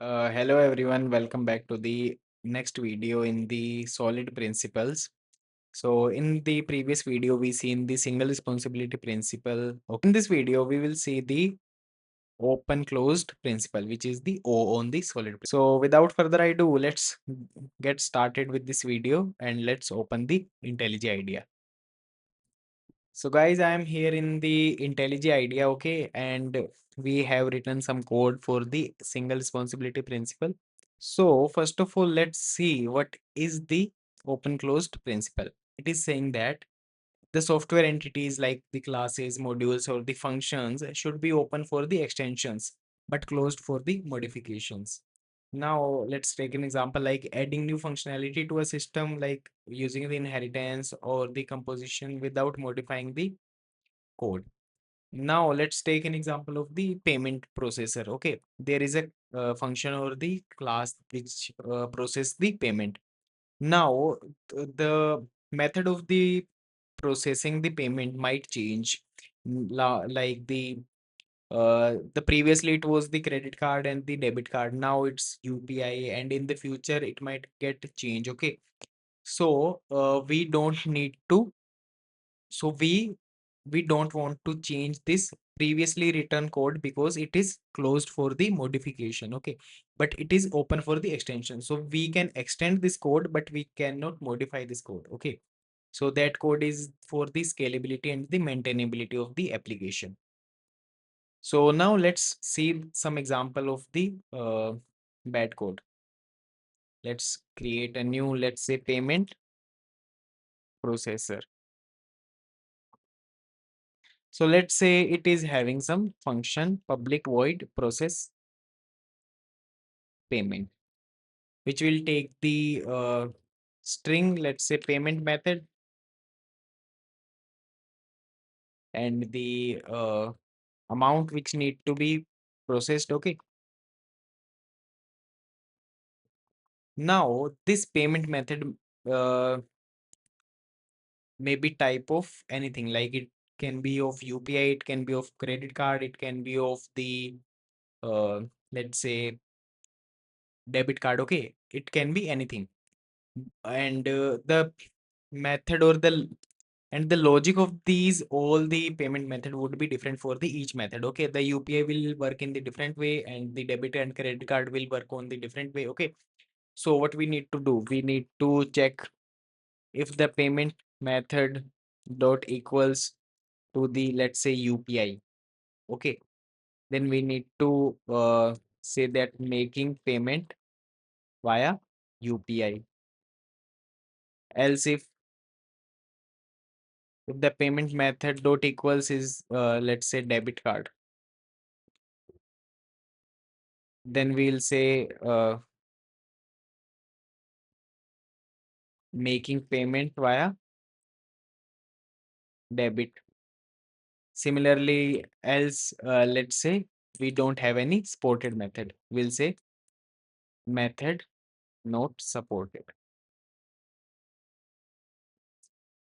Hello everyone, welcome back to the next video in the solid principles. So in the previous video, we seen the single responsibility principle. Okay. In this video, we will see the open closed principle, which is the O on the solid. So without further ado, let's get started with this video and let's open the IntelliJ IDEA. So guys, I am here in the IntelliJ IDEA, okay, and we have written some code for the single responsibility principle. So first of all, let's see what is the open closed principle. It is saying that the software entities like the classes, modules, or the functions should be open for the extensions, but closed for the modifications. Now let's take an example like adding new functionality to a system, like using the inheritance or the composition without modifying the code. Now let's take an example of the payment processor. Okay, there is a function or the class which process the payment. Now the method of the processing the payment might change. Like the previously it was the credit card and the debit card. Now it's UPI, and in the future it might get change. Okay, so we don't need to so we don't want to change this previously written code because it is closed for the modification. Okay, but it is open for the extension, so we can extend this code but we cannot modify this code. Okay, so that code is for the scalability and the maintainability of the application. So now let's see some example of the bad code. Let's create a new, let's say, payment processor. So let's say it is having some function public void process payment, which will take the string, let's say payment method, and the amount which need to be processed. Okay. Now this payment method uh, may be type of anything, like it can be of UPI, it can be of credit card, it can be of the uh, let's say debit card. Okay, it can be anything, and the method or the logic of these all the payment method would be different for the each method. Okay, the UPI will work in the different way and the debit and credit card will work on the different way. Okay, so what we need to do, we need to check if the payment method dot equals to the, let's say, UPI. Okay, then we need to say that making payment via UPI. Else if the payment method dot equals is let's say debit card, then we'll say making payment via debit. Similarly, else let's say we don't have any supported method, we'll say method not supported.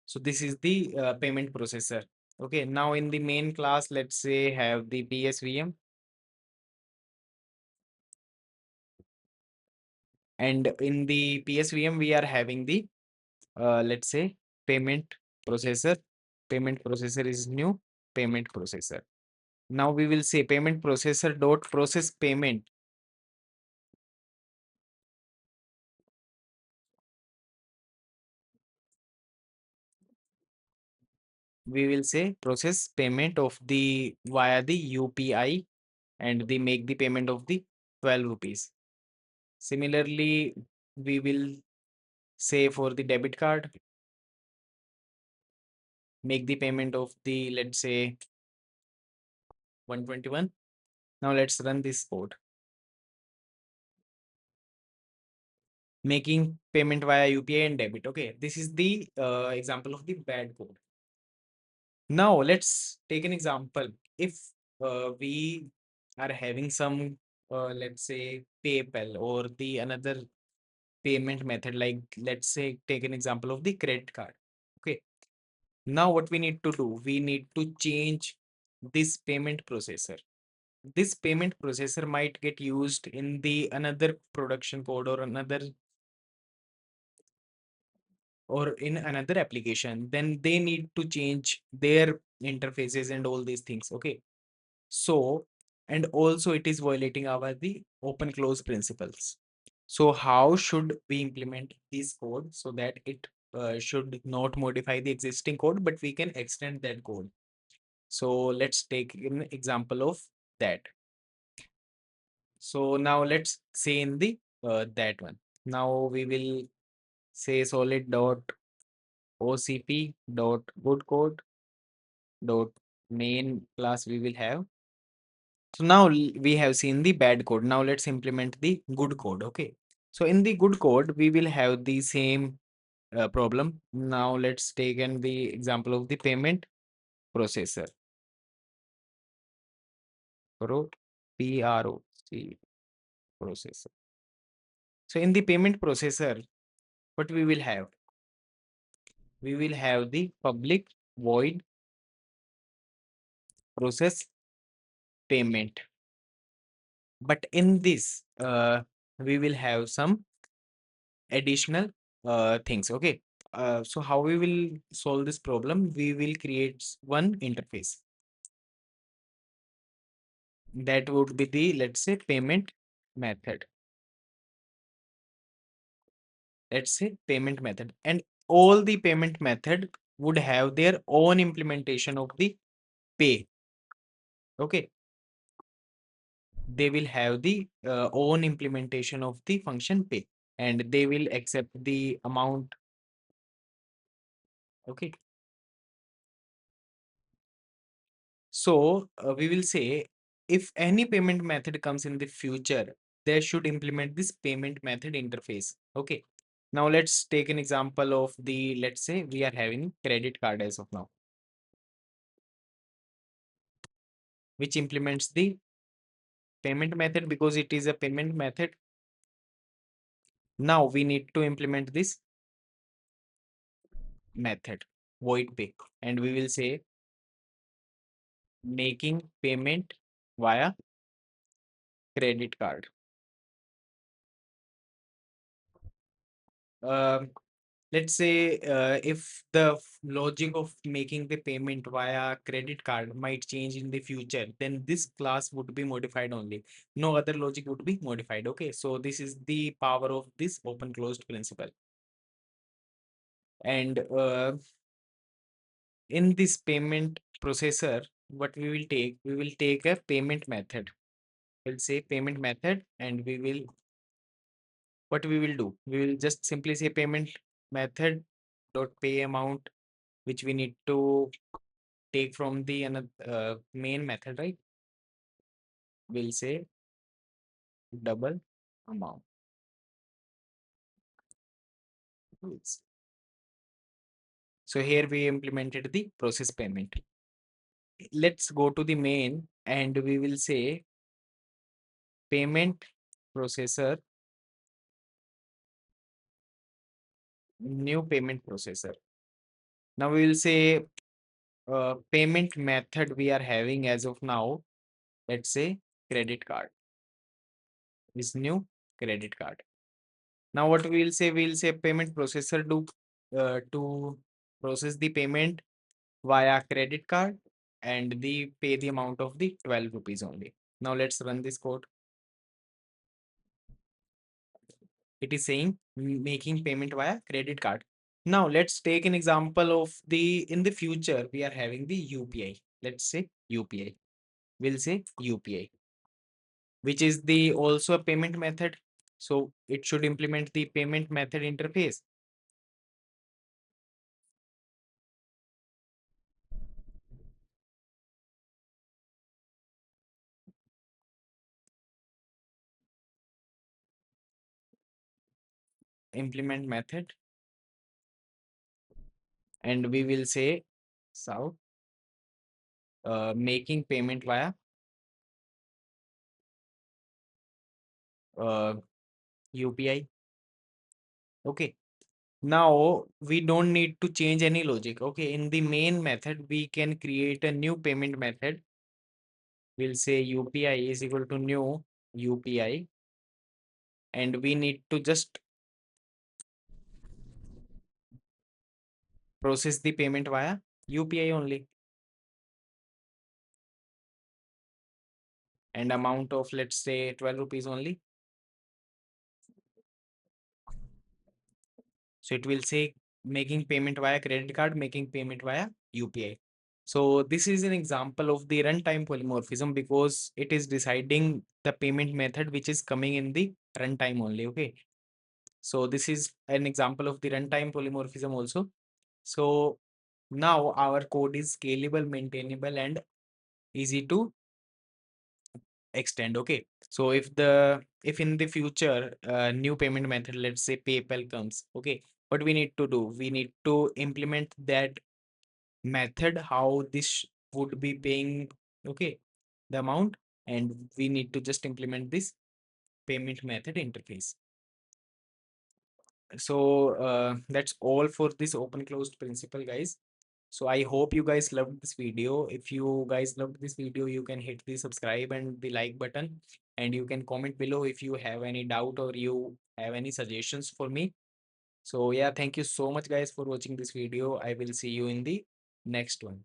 So this is the payment processor. Okay, now in the main class, let's say have the PSVM, and in the PSVM we are having the let's say payment processor. Payment processor is new payment processor. Now we will say payment processor dot process payment. We will say process payment of the via the UPI, and they make the payment of the 12 rupees. Similarly, we will say for the debit card, make the payment of the, let's say, 121. Now let's run this code. Making payment via UPI and debit. Okay, this is the example of the bad code. Now let's take an example. If we are having some, let's say, PayPal or the another payment method, like let's say take an example of the credit card. Okay, now what we need to do, we need to change this payment processor. this payment processor might get used in the another production code or in another application, then they need to change their interfaces and all these things. Okay. So, and also it is violating our the open close principles. So how should we implement this code so that it should not modify the existing code, but we can extend that code. So let's take an example of that. So now let's say in the that one. Now we will say solid dot OCP dot good code dot main class we will have. So now we have seen the bad code. Now let's implement the good code. Okay. So in the good code, we will have the same problem. Now let's take in the example of the payment processor. Pro PROC processor. So in the payment processor, what we will have? We will have the public void process payment. But in this, we will have some additional things. Okay. So how we will solve this problem? We will create one interface. That would be the, let's say, payment method. Let's say payment method. And all the payment method would have their own implementation of the pay. Okay. They will have the own implementation of the function pay, and they will accept the amount. Okay. So we will say if any payment method comes in the future, they should implement this payment method interface. Okay. Now let's take an example of the, let's say we are having credit card as of now, which implements the payment method because it is a payment method. Now we need to implement this method void pay, and we will say making payment via credit card. Um, let's say if the logic of making the payment via credit card might change in the future, then this class would be modified only. No other logic would be modified. Okay, so this is the power of this open closed principle. And in this payment processor, what we will take a payment method. We'll say payment method, and we will, what we will do, we will just simply say payment method dot pay amount, which we need to take from the another main method, right? We'll say double amount. Yes. So here we implemented the process payment. Let's go to the main, and we will say payment processor, new payment processor. Now we will say payment method we are having as of now, let's say credit card is new credit card. Now what we will say, we'll say payment processor to process the payment via credit card, and the pay the amount of the 12 rupees only. Now let's run this code. It is saying making payment via credit card. Now let's take an example of the, in the future we are having the UPI. Let's say UPI. We'll say UPI, which is the also a payment method. So it should implement the payment method interface. Implement method, and we will say so making payment via UPI. Okay. Now we don't need to change any logic. Okay. In the main method, we can create a new payment method We'll say UPI is equal to new UPI, and we need to just process the payment via UPI only, and amount of, let's say, 12 rupees only. So it will say making payment via credit card, making payment via UPI. So this is an example of the runtime polymorphism because it is deciding the payment method which is coming in the runtime only. Okay. So this is an example of the runtime polymorphism also. So now our code is scalable, maintainable, and easy to extend. Okay. So if in the future new payment method, let's say PayPal comes, okay, what we need to do? We need to implement that method how this would be paying, okay, the amount, and we need to just implement this payment method interface. So that's all for this open closed principle, guys. So I hope you guys loved this video. If you guys loved this video, you can hit the subscribe and the like button, and you can comment below if you have any doubt or you have any suggestions for me. So yeah, thank you so much guys for watching this video. I will see you in the next one.